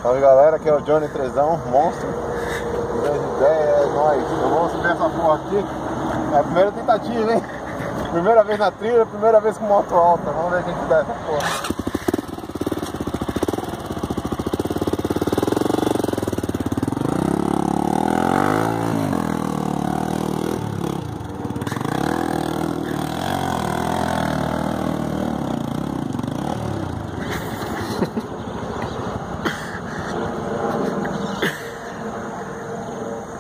Salve galera, aqui é o Johnny Trezão, monstro. Grande ideia, é nóis. Então vamos subir essa porra aqui. É a primeira tentativa, hein? Primeira vez na trilha, primeira vez com moto alta. Vamos ver quem que dá essa porra.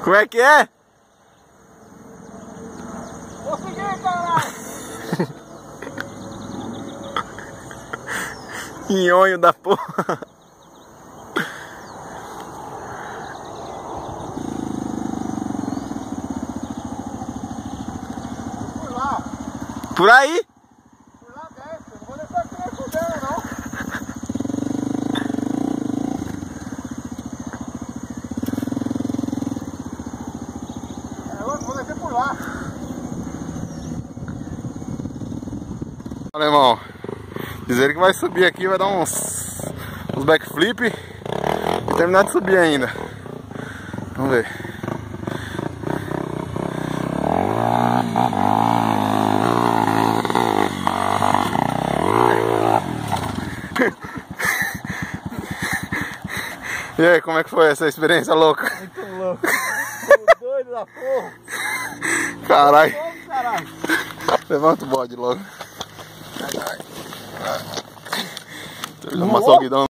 Como é que é? Consegui, caralho! Nhonho da porra. Fui lá. Por aí? Fui lá dentro. Não vou deixar aqui nem fudendo, não. Eu vou descer por lá. Alemão, dizer que vai subir aqui, vai dar uns backflip e terminar de subir ainda. Vamos ver. E aí, como é que foi essa experiência louca? Muito louco. Tô doido da porra. Caralho. Caralho. Levanta o bode logo. Uma solidão.